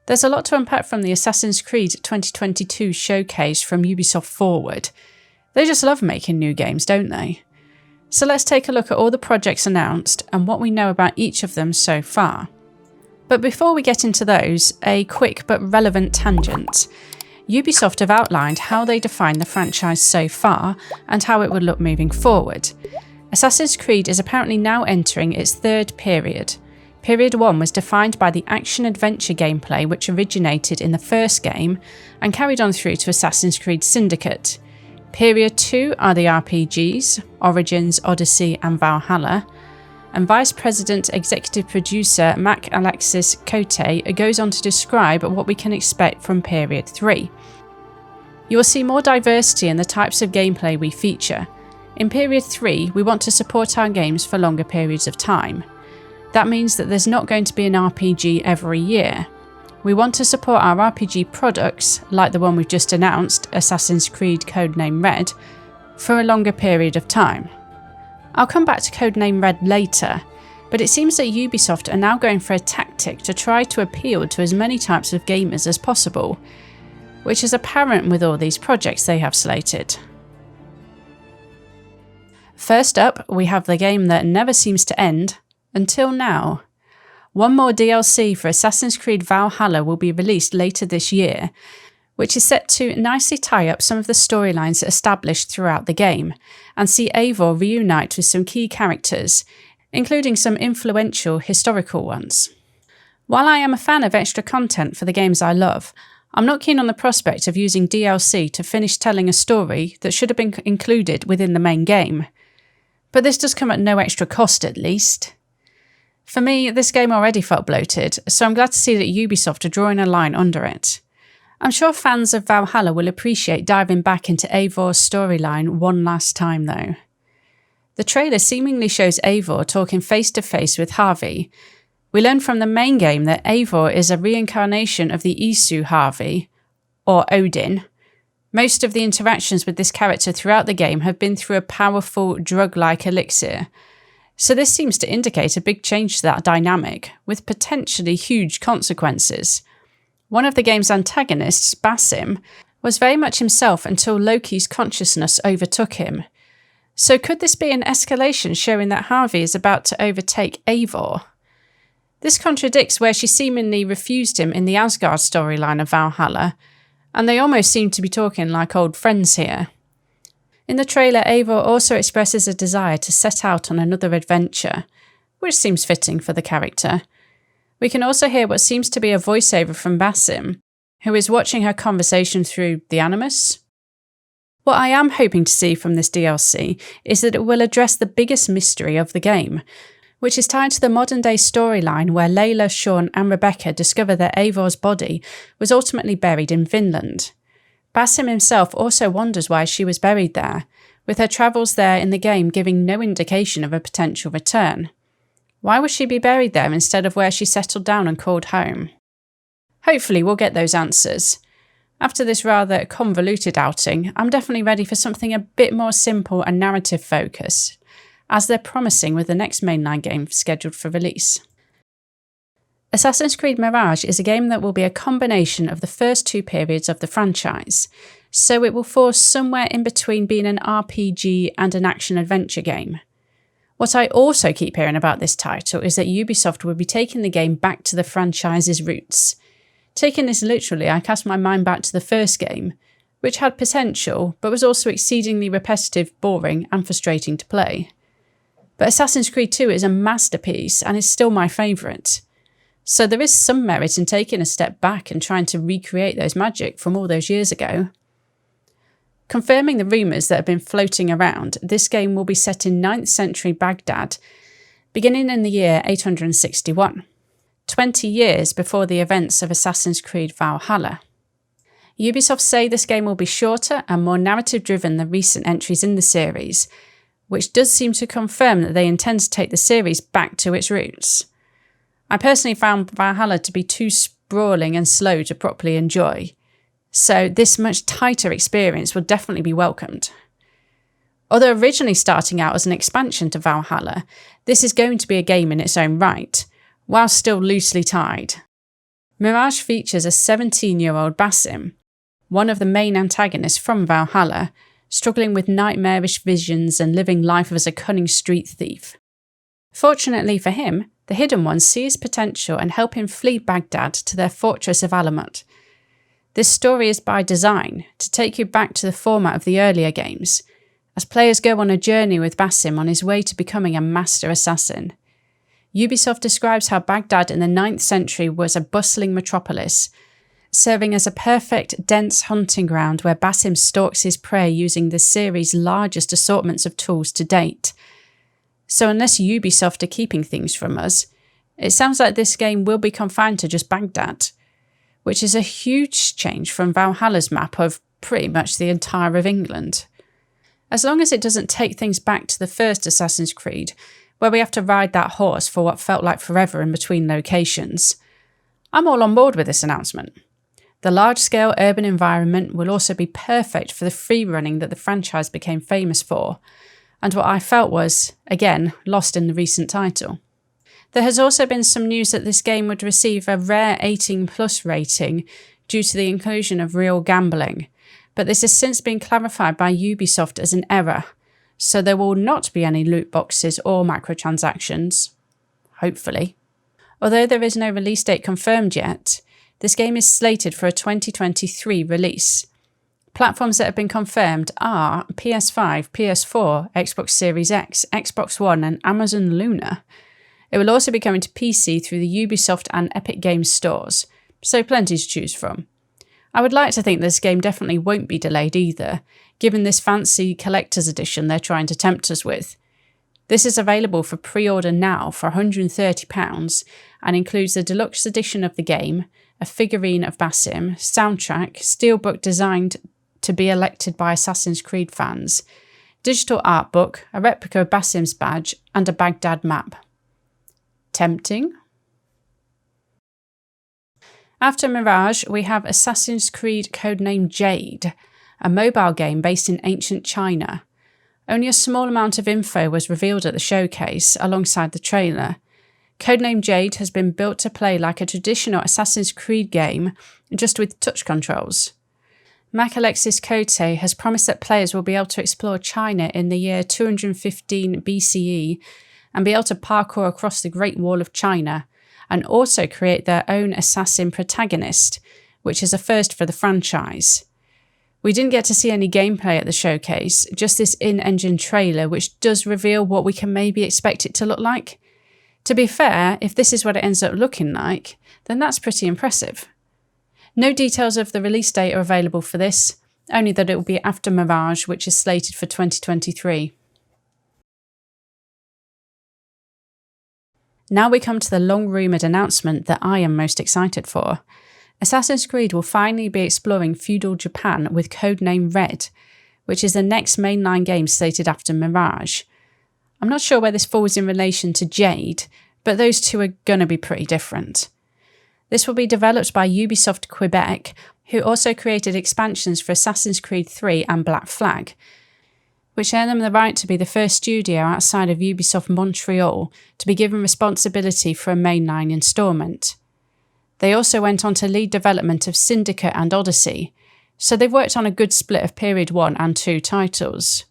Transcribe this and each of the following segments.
There's a lot to unpack from the Assassin's Creed 2022 showcase from Ubisoft Forward. They just love making new games, don't they? So let's take a look at all the projects announced and what we know about each of them so far. But before we get into those, a quick but relevant tangent. Ubisoft have outlined how they define the franchise so far and how it would look moving forward. Assassin's Creed is apparently now entering its third period. Period 1 was defined by the action-adventure gameplay which originated in the first game and carried on through to Assassin's Creed Syndicate. Period 2 are the RPGs, Origins, Odyssey and Valhalla, and Vice President Executive Producer Mac Alexis Cote goes on to describe what we can expect from Period 3. You will see more diversity in the types of gameplay we feature. In Period 3, we want to support our games for longer periods of time. That means that there's not going to be an RPG every year. We want to support our RPG products, like the one we've just announced, Assassin's Creed Codename Red, for a longer period of time. I'll come back to Codename Red later, but it seems that Ubisoft are now going for a tactic to try to appeal to as many types of gamers as possible, which is apparent with all these projects they have slated. First up, we have the game that never seems to end, until now. One more DLC for Assassin's Creed Valhalla will be released later this year, which is set to nicely tie up some of the storylines established throughout the game, and see Eivor reunite with some key characters, including some influential historical ones. While I am a fan of extra content for the games I love, I'm not keen on the prospect of using DLC to finish telling a story that should have been included within the main game. But this does come at no extra cost at least. For me, this game already felt bloated, so I'm glad to see that Ubisoft are drawing a line under it. I'm sure fans of Valhalla will appreciate diving back into Eivor's storyline one last time though. The trailer seemingly shows Eivor talking face to face with Harvey. We learn from the main game that Eivor is a reincarnation of the Isu Harvey, or Odin. Most of the interactions with this character throughout the game have been through a powerful drug-like elixir. So this seems to indicate a big change to that dynamic, with potentially huge consequences. One of the game's antagonists, Basim, was very much himself until Loki's consciousness overtook him. So could this be an escalation showing that Harvey is about to overtake Eivor? This contradicts where she seemingly refused him in the Asgard storyline of Valhalla, and they almost seem to be talking like old friends here. In the trailer, Eivor also expresses a desire to set out on another adventure, which seems fitting for the character. We can also hear what seems to be a voiceover from Basim, who is watching her conversation through the Animus. What I am hoping to see from this DLC is that it will address the biggest mystery of the game, which is tied to the modern-day storyline where Layla, Sean and Rebecca discover that Eivor's body was ultimately buried in Vinland. Basim himself also wonders why she was buried there, with her travels there in the game giving no indication of a potential return. Why would she be buried there instead of where she settled down and called home? Hopefully we'll get those answers. After this rather convoluted outing, I'm definitely ready for something a bit more simple and narrative focused, as they're promising with the next mainline game scheduled for release. Assassin's Creed Mirage is a game that will be a combination of the first two periods of the franchise, so it will fall somewhere in between being an RPG and an action-adventure game. What I also keep hearing about this title is that Ubisoft will be taking the game back to the franchise's roots. Taking this literally, I cast my mind back to the first game, which had potential, but was also exceedingly repetitive, boring, and frustrating to play. But Assassin's Creed 2 is a masterpiece and is still my favourite. So there is some merit in taking a step back and trying to recreate those magic from all those years ago. Confirming the rumours that have been floating around, this game will be set in 9th century Baghdad, beginning in the year 861, 20 years before the events of Assassin's Creed Valhalla. Ubisoft say this game will be shorter and more narrative-driven than recent entries in the series, which does seem to confirm that they intend to take the series back to its roots. I personally found Valhalla to be too sprawling and slow to properly enjoy, so this much tighter experience would definitely be welcomed. Although originally starting out as an expansion to Valhalla, this is going to be a game in its own right, while still loosely tied. Mirage features a 17-year-old Basim, one of the main antagonists from Valhalla, struggling with nightmarish visions and living life as a cunning street thief. Fortunately for him, the Hidden Ones see his potential and help him flee Baghdad to their fortress of Alamut. This story is by design, to take you back to the format of the earlier games, as players go on a journey with Basim on his way to becoming a master assassin. Ubisoft describes how Baghdad in the 9th century was a bustling metropolis, serving as a perfect, dense hunting ground where Basim stalks his prey using the series' largest assortments of tools to date. So unless Ubisoft are keeping things from us, it sounds like this game will be confined to just Baghdad, which is a huge change from Valhalla's map of pretty much the entire of England. As long as it doesn't take things back to the first Assassin's Creed, where we have to ride that horse for what felt like forever in between locations, I'm all on board with this announcement. The large-scale urban environment will also be perfect for the free running that the franchise became famous for, and what I felt was, again, lost in the recent title. There has also been some news that this game would receive a rare 18+ rating due to the inclusion of real gambling, but this has since been clarified by Ubisoft as an error, so there will not be any loot boxes or microtransactions. Hopefully. Although there is no release date confirmed yet, this game is slated for a 2023 release. Platforms that have been confirmed are PS5, PS4, Xbox Series X, Xbox One and Amazon Luna. It will also be coming to PC through the Ubisoft and Epic Games stores, so plenty to choose from. I would like to think this game definitely won't be delayed either, given this fancy collector's edition they're trying to tempt us with. This is available for pre-order now for £130 and includes the deluxe edition of the game, a figurine of Basim, soundtrack, steelbook designed to be elected by Assassin's Creed fans, digital art book, a replica of Basim's badge, and a Baghdad map. Tempting? After Mirage, we have Assassin's Creed codenamed Jade, a mobile game based in ancient China. Only a small amount of info was revealed at the showcase, alongside the trailer. Codenamed Jade has been built to play like a traditional Assassin's Creed game, just with touch controls. Mac Alexis Cote has promised that players will be able to explore China in the year 215 BCE and be able to parkour across the Great Wall of China, and also create their own assassin protagonist, which is a first for the franchise. We didn't get to see any gameplay at the showcase, just this in-engine trailer which does reveal what we can maybe expect it to look like. To be fair, if this is what it ends up looking like, then that's pretty impressive. No details of the release date are available for this, only that it will be after Mirage, which is slated for 2023. Now we come to the long-rumoured announcement that I am most excited for. Assassin's Creed will finally be exploring feudal Japan with codename Red, which is the next mainline game slated after Mirage. I'm not sure where this falls in relation to Jade, but those two are going to be pretty different. This will be developed by Ubisoft Quebec, who also created expansions for Assassin's Creed 3 and Black Flag, which earned them the right to be the first studio outside of Ubisoft Montreal to be given responsibility for a mainline instalment. They also went on to lead development of Syndicate and Odyssey, so they've worked on a good split of Period 1 and 2 titles.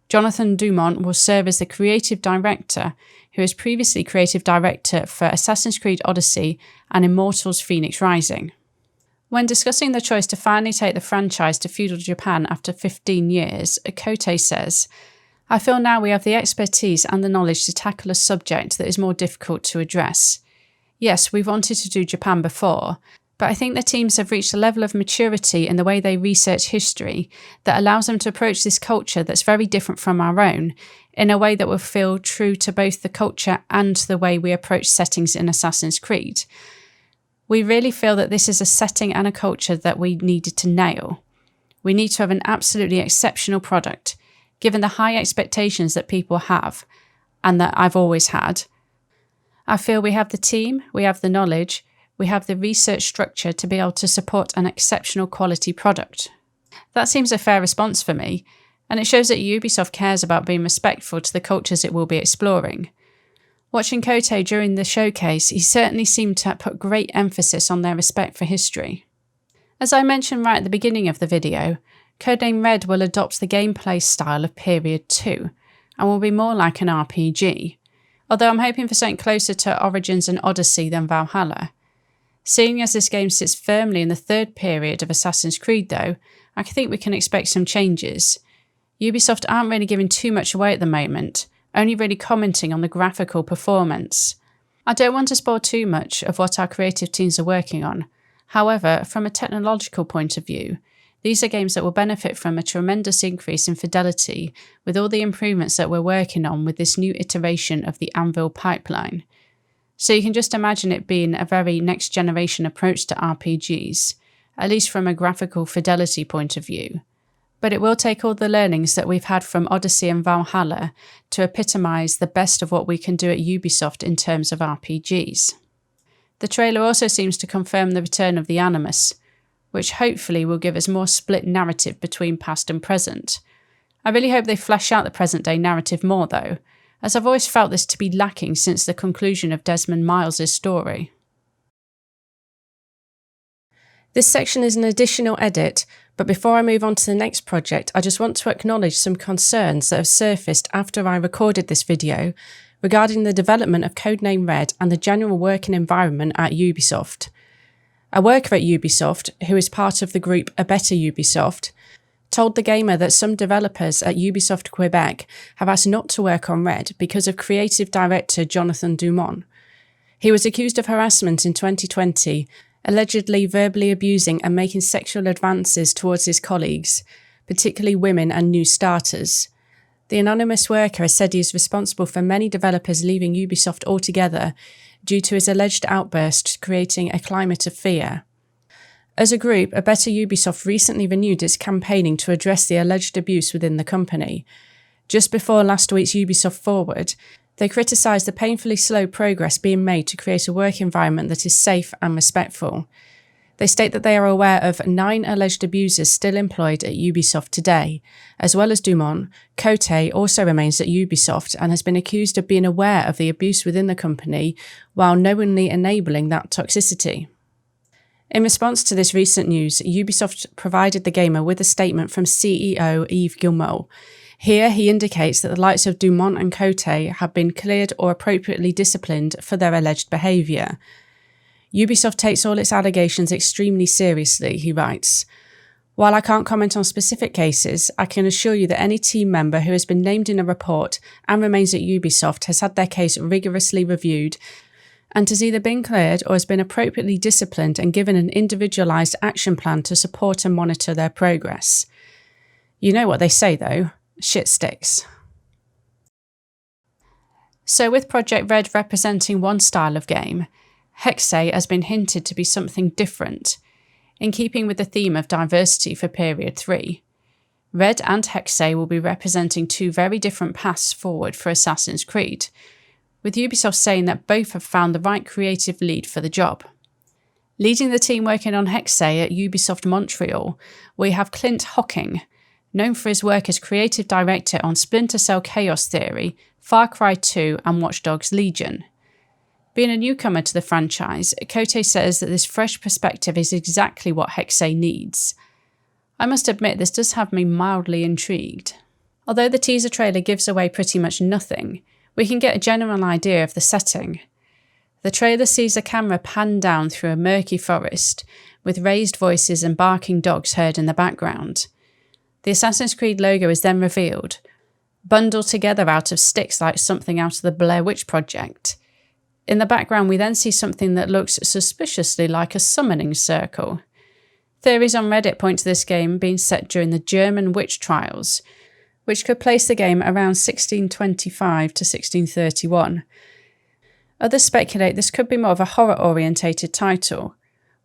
Jonathan Dumont will serve as the creative director, who was previously creative director for Assassin's Creed Odyssey and Immortals Phoenix Rising. When discussing the choice to finally take the franchise to feudal Japan after 15 years, Cote says, "I feel now we have the expertise and the knowledge to tackle a subject that is more difficult to address. Yes, we've wanted to do Japan before, but I think the teams have reached a level of maturity in the way they research history that allows them to approach this culture that's very different from our own, in a way that will feel true to both the culture and the way we approach settings in Assassin's Creed. We really feel that this is a setting and a culture that we needed to nail. We need to have an absolutely exceptional product, given the high expectations that people have, and that I've always had. I feel we have the team, we have the knowledge, we have the research structure to be able to support an exceptional quality product." That seems a fair response for me, and it shows that Ubisoft cares about being respectful to the cultures it will be exploring. Watching Kote during the showcase, he certainly seemed to put great emphasis on their respect for history. As I mentioned right at the beginning of the video, Codename Red will adopt the gameplay style of Period 2, and will be more like an RPG, although I'm hoping for something closer to Origins and Odyssey than Valhalla. Seeing as this game sits firmly in the third period of Assassin's Creed though, I think we can expect some changes. Ubisoft aren't really giving too much away at the moment, only really commenting on the graphical performance. I don't want to spoil too much of what our creative teams are working on. However, from a technological point of view, these are games that will benefit from a tremendous increase in fidelity with all the improvements that we're working on with this new iteration of the Anvil pipeline. So you can just imagine it being a very next generation approach to RPGs, at least from a graphical fidelity point of view. But it will take all the learnings that we've had from Odyssey and Valhalla to epitomise the best of what we can do at Ubisoft in terms of RPGs. The trailer also seems to confirm the return of the Animus, which hopefully will give us more split narrative between past and present. I really hope they flesh out the present day narrative more though, as I've always felt this to be lacking since the conclusion of Desmond Miles' story. This section is an additional edit, but before I move on to the next project, I just want to acknowledge some concerns that have surfaced after I recorded this video regarding the development of Codename Red and the general working environment at Ubisoft. A worker at Ubisoft, who is part of the group A Better Ubisoft, told The Gamer that some developers at Ubisoft Quebec have asked not to work on Red because of creative director Jonathan Dumont. He was accused of harassment in 2020, allegedly verbally abusing and making sexual advances towards his colleagues, particularly women and new starters. The anonymous worker has said he is responsible for many developers leaving Ubisoft altogether due to his alleged outbursts creating a climate of fear. As a group, A Better Ubisoft recently renewed its campaigning to address the alleged abuse within the company. Just before last week's Ubisoft Forward, they criticised the painfully slow progress being made to create a work environment that is safe and respectful. They state that they are aware of 9 alleged abusers still employed at Ubisoft today. As well as Dumont, Cote also remains at Ubisoft and has been accused of being aware of the abuse within the company while knowingly enabling that toxicity. In response to this recent news, Ubisoft provided The Gamer with a statement from CEO Yves Guillemot. Here he indicates that the likes of Dumont and Cote have been cleared or appropriately disciplined for their alleged behaviour. Ubisoft takes all its allegations extremely seriously, he writes. While I can't comment on specific cases, I can assure you that any team member who has been named in a report and remains at Ubisoft has had their case rigorously reviewed and has either been cleared or has been appropriately disciplined and given an individualised action plan to support and monitor their progress. You know what they say though, shit sticks. So with Project Red representing one style of game, Hexe has been hinted to be something different, in keeping with the theme of diversity for Period 3. Red and Hexe will be representing 2 very different paths forward for Assassin's Creed, with Ubisoft saying that both have found the right creative lead for the job. Leading the team working on Hexe at Ubisoft Montreal, we have Clint Hocking, known for his work as creative director on Splinter Cell Chaos Theory, Far Cry 2 and Watch Dogs Legion. Being a newcomer to the franchise, Cote says that this fresh perspective is exactly what Hexe needs. I must admit this does have me mildly intrigued. Although the teaser trailer gives away pretty much nothing, we can get a general idea of the setting. The trailer sees the camera pan down through a murky forest, with raised voices and barking dogs heard in the background. The Assassin's Creed logo is then revealed, bundled together out of sticks like something out of the Blair Witch Project. In the background we then see something that looks suspiciously like a summoning circle. Theories on Reddit point to this game being set during the German witch trials, which could place the game around 1625 to 1631. Others speculate this could be more of a horror-orientated title,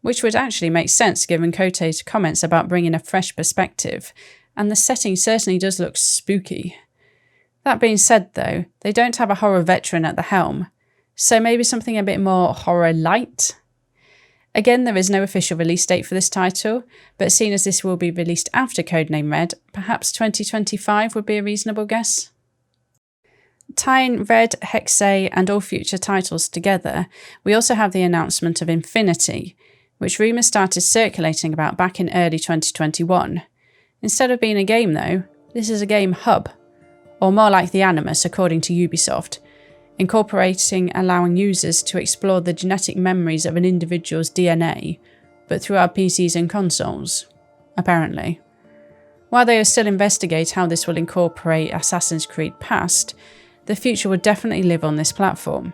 which would actually make sense given Cote's comments about bringing a fresh perspective, and the setting certainly does look spooky. That being said though, they don't have a horror veteran at the helm, so maybe something a bit more horror light? Again, there is no official release date for this title, but seeing as this will be released after Codename Red, perhaps 2025 would be a reasonable guess. Tying Red, Hexe and all future titles together, we also have the announcement of Infinity, which rumours started circulating about back in early 2021. Instead of being a game though, this is a game hub, or more like the Animus according to Ubisoft, incorporating allowing users to explore the genetic memories of an individual's DNA, but through our PCs and consoles, apparently. While they will still investigate how this will incorporate Assassin's Creed past, the future will definitely live on this platform.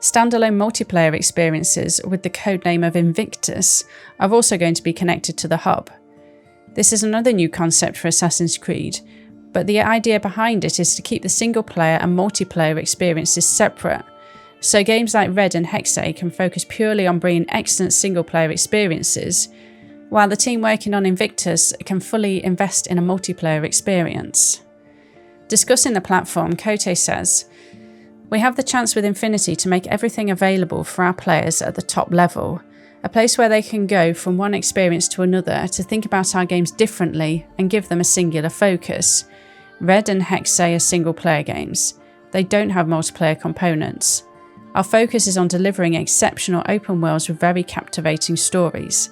Standalone multiplayer experiences with the codename of Invictus are also going to be connected to the hub. This is another new concept for Assassin's Creed, but the idea behind it is to keep the single player and multiplayer experiences separate, so games like Red and Hexe can focus purely on bringing excellent single player experiences, while the team working on Invictus can fully invest in a multiplayer experience. Discussing the platform, Kote says, "We have the chance with Infinity to make everything available for our players at the top level, a place where they can go from one experience to another to think about our games differently and give them a singular focus. Red and Hexe are single player games. They don't have multiplayer components. Our focus is on delivering exceptional open worlds with very captivating stories.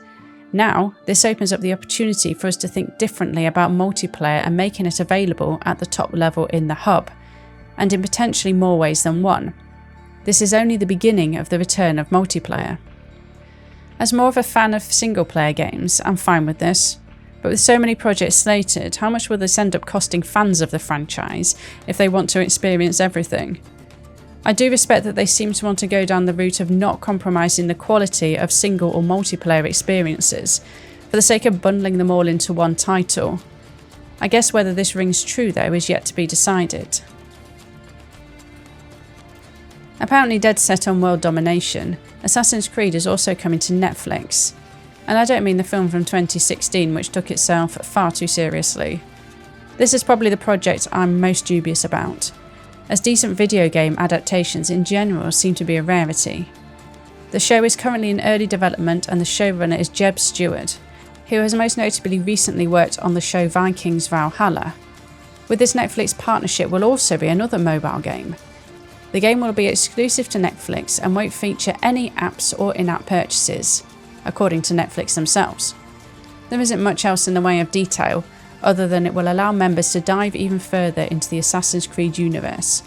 Now, this opens up the opportunity for us to think differently about multiplayer and making it available at the top level in the hub, and in potentially more ways than one. This is only the beginning of the return of multiplayer." As more of a fan of single player games, I'm fine with this, but with so many projects slated, how much will this end up costing fans of the franchise if they want to experience everything? I do respect that they seem to want to go down the route of not compromising the quality of single or multiplayer experiences for the sake of bundling them all into one title. I guess whether this rings true though is yet to be decided. Apparently dead set on world domination, Assassin's Creed is also coming to Netflix. And I don't mean the film from 2016 which took itself far too seriously. This is probably the project I'm most dubious about, as decent video game adaptations in general seem to be a rarity. The show is currently in early development and the showrunner is Jeb Stewart, who has most notably recently worked on the show Vikings Valhalla. With this Netflix partnership will also be another mobile game. The game will be exclusive to Netflix and won't feature any apps or in-app purchases, according to Netflix themselves. There isn't much else in the way of detail, other than it will allow members to dive even further into the Assassin's Creed universe.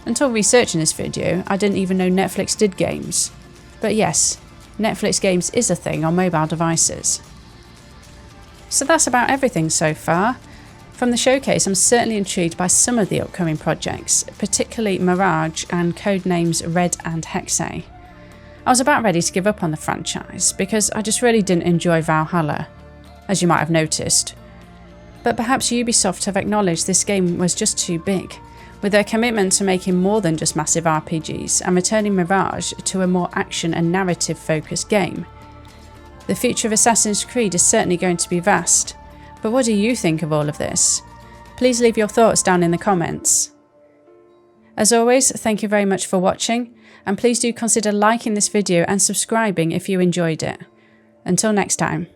Until researching this video, I didn't even know Netflix did games. But yes, Netflix games is a thing on mobile devices. So that's about everything so far. From the showcase, I'm certainly intrigued by some of the upcoming projects, particularly Mirage and codenames Red and Hexe. I was about ready to give up on the franchise because I just really didn't enjoy Valhalla, as you might have noticed. But perhaps Ubisoft have acknowledged this game was just too big, with their commitment to making more than just massive RPGs and returning Mirage to a more action and narrative focused game. The future of Assassin's Creed is certainly going to be vast, but what do you think of all of this? Please leave your thoughts down in the comments. As always, thank you very much for watching, and please do consider liking this video and subscribing if you enjoyed it. Until next time.